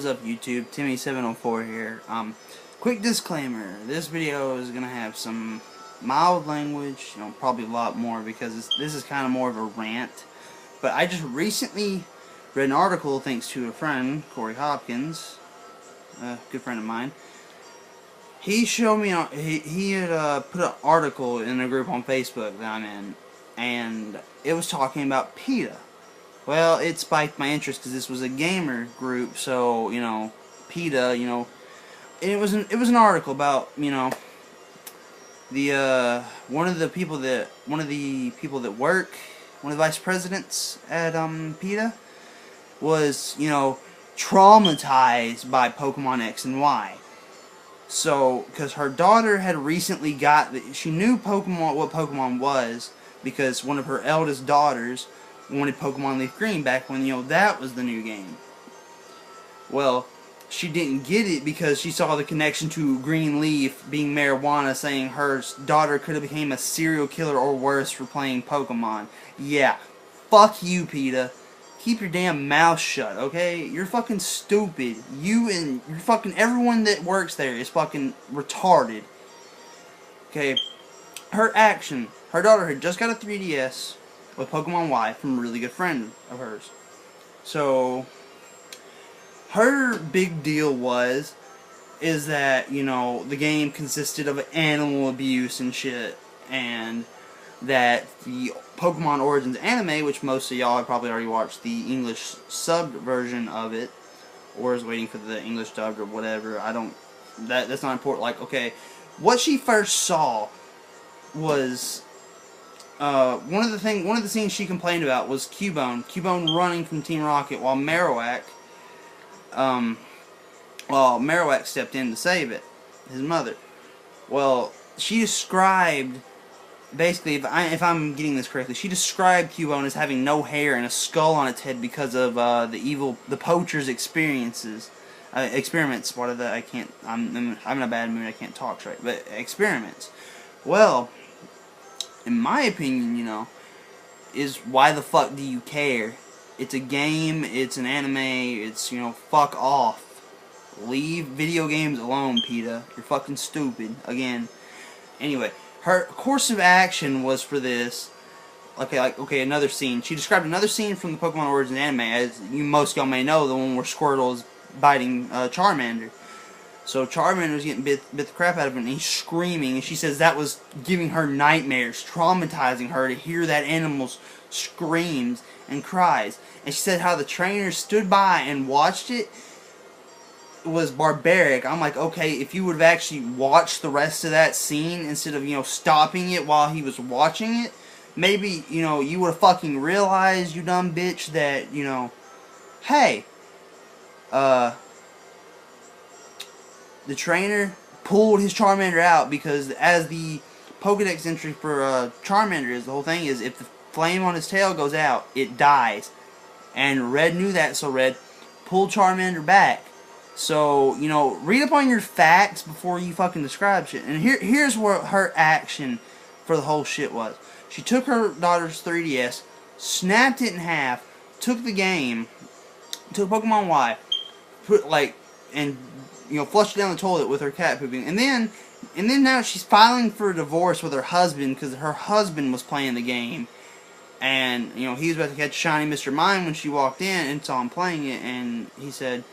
What's up, YouTube? Timmy704 here. Quick disclaimer: this video is gonna have some mild language, probably a lot more because this is kind of more of a rant. But I just recently read an article thanks to a friend, Corey Hopkins, a good friend of mine. He showed me he had put an article in a group on Facebook that I'm in, and it was talking about PETA. Well, it spiked my interest because this was a gamer group, so PETA, and it was an article about the one of the people that work, one of the vice presidents at PETA was traumatized by Pokemon X and Y. So, because her daughter had recently she knew what Pokemon was because one of her eldest daughters wanted Pokemon Leaf Green back when that was the new game. Well, she didn't get it because she saw the connection to Green Leaf being marijuana, saying her daughter could have became a serial killer or worse for playing Pokemon. Yeah, fuck you, PETA. Keep your damn mouth shut, okay? You're fucking stupid. You and everyone that works there is fucking retarded. Okay, her daughter had just got a 3DS with Pokemon Y from a really good friend of hers. So her big deal is that the game consisted of animal abuse and shit, and that the Pokemon Origins anime, which most of y'all have probably already watched the English subbed version of it, or is waiting for the English dubbed or whatever. That's not important. Like, okay, what she first saw was one of the scenes she complained about was Cubone running from Team Rocket while Marowak stepped in to save it, his mother. Well, she described, basically, if I'm getting this correctly, she described Cubone as having no hair and a skull on its head because of the poacher's experiments. I'm in a bad mood. I can't talk straight. But experiments. Well, in my opinion, is why the fuck do you care? It's a game, it's an anime, it's, fuck off. Leave video games alone, PETA. You're fucking stupid. Again. Anyway, her course of action was for this. Okay, another scene. She described another scene from the Pokemon Origins anime, as most of y'all may know, the one where Squirtle is biting Charmander. So Charmander was getting bit the crap out of him, and he's screaming, and she says that was giving her nightmares, traumatizing her to hear that animal's screams and cries. And she said how the trainer stood by and watched it was barbaric. I'm like, okay, if you would have actually watched the rest of that scene instead of, stopping it while he was watching it, maybe, you would have fucking realized, you dumb bitch, that, hey, the trainer pulled his Charmander out because, as the Pokedex entry for Charmander is, the whole thing is, if the flame on his tail goes out, it dies. And Red knew that, so Red pulled Charmander back. So, read up on your facts before you fucking describe shit. And here's what her action for the whole shit was. She took her daughter's 3DS, snapped it in half, took the game, took Pokemon Y, flushed it down the toilet with her cat pooping. And then now she's filing for a divorce with her husband because her husband was playing the game. And, he was about to catch Shiny Mr. Mime when she walked in and saw him playing it, and he said,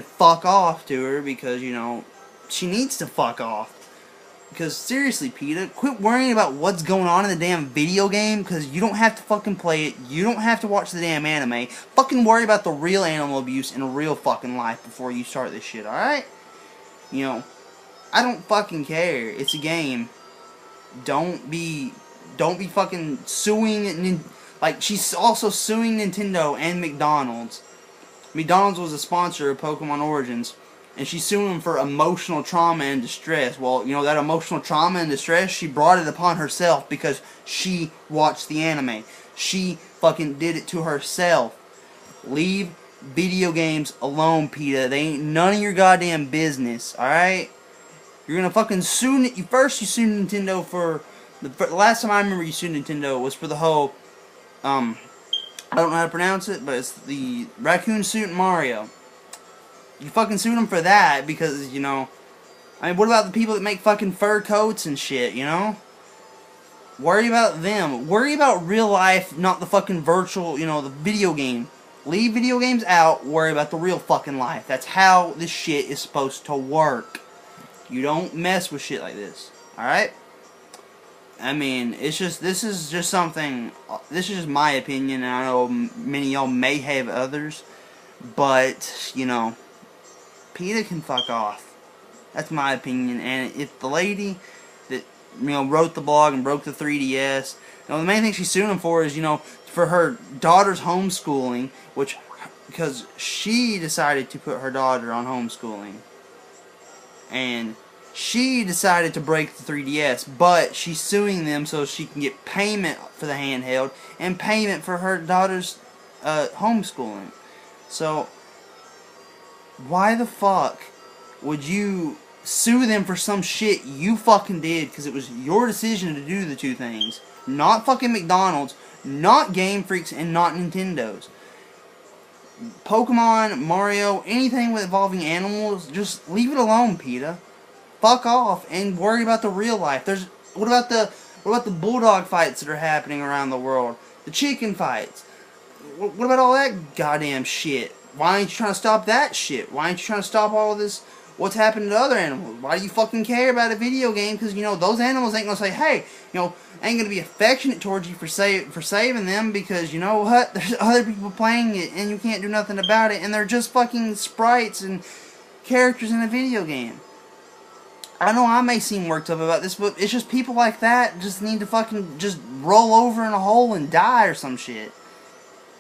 fuck off to her because, she needs to fuck off. Because, seriously, PETA, quit worrying about what's going on in the damn video game, because you don't have to fucking play it, you don't have to watch the damn anime. Fucking worry about the real animal abuse in real fucking life before you start this shit, alright? I don't fucking care. It's a game. Don't be fucking suing, she's also suing Nintendo and McDonald's. McDonald's was a sponsor of Pokemon Origins, and she's suing them for emotional trauma and distress. Well, that emotional trauma and distress, she brought it upon herself because she watched the anime. She fucking did it to herself. Leave video games alone, PETA. They ain't none of your goddamn business, alright? You're gonna fucking sue... First, you sued Nintendo for... The last time I remember you sued Nintendo was for the whole... I don't know how to pronounce it, but it's the raccoon suit in Mario. You fucking sued them for that because, you know, I mean, what about the people that make fucking fur coats and shit, you know? Worry about them. Worry about real life, not the fucking virtual, you know, the video game. Leave video games out, worry about the real fucking life. That's how this shit is supposed to work. You don't mess with shit like this. Alright? I mean, it's just, this is just something, this is just my opinion, and I know many of y'all may have others, but, you know, PETA can fuck off. That's my opinion, and if the lady that, you know, wrote the blog and broke the 3DS, you know, the main thing she's suing him for is, you know, for her daughter's homeschooling, which, because she decided to put her daughter on homeschooling, and she decided to break the 3DS, but she's suing them so she can get payment for the handheld and payment for her daughter's homeschooling. So, why the fuck would you sue them for some shit you fucking did because it was your decision to do the two things? Not fucking McDonald's, not Game Freaks, and not Nintendo's. Pokemon, Mario, anything involving animals, just leave it alone, PETA. Fuck off and worry about the real life. What about the bulldog fights that are happening around the world? The chicken fights. What about all that goddamn shit? Why ain't you trying to stop that shit? Why ain't you trying to stop all of this? What's happening to other animals? Why do you fucking care about a video game? Because, you know, those animals ain't gonna say, hey, you know, ain't gonna be affectionate towards you for saving them, because, you know what? There's other people playing it and you can't do nothing about it, and they're just fucking sprites and characters in a video game. I know I may seem worked up about this, but it's just people like that just need to fucking just roll over in a hole and die or some shit.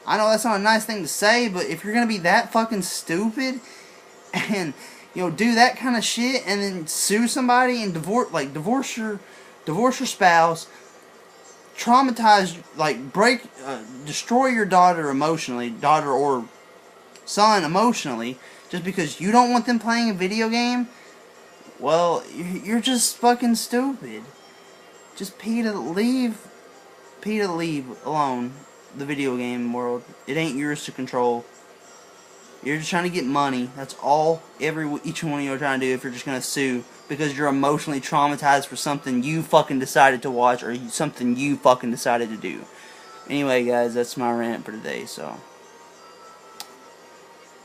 I know that's not a nice thing to say, but if you're gonna be that fucking stupid and, you know, do that kind of shit and then sue somebody and divorce your spouse, traumatize, like destroy your daughter emotionally, daughter or son emotionally, just because you don't want them playing a video game, well, you're just fucking stupid. Just PETA leave alone the video game world. It ain't yours to control. You're just trying to get money. That's all each one of you are trying to do if you're just going to sue because you're emotionally traumatized for something you fucking decided to watch or something you fucking decided to do. Anyway, guys, that's my rant for today, so...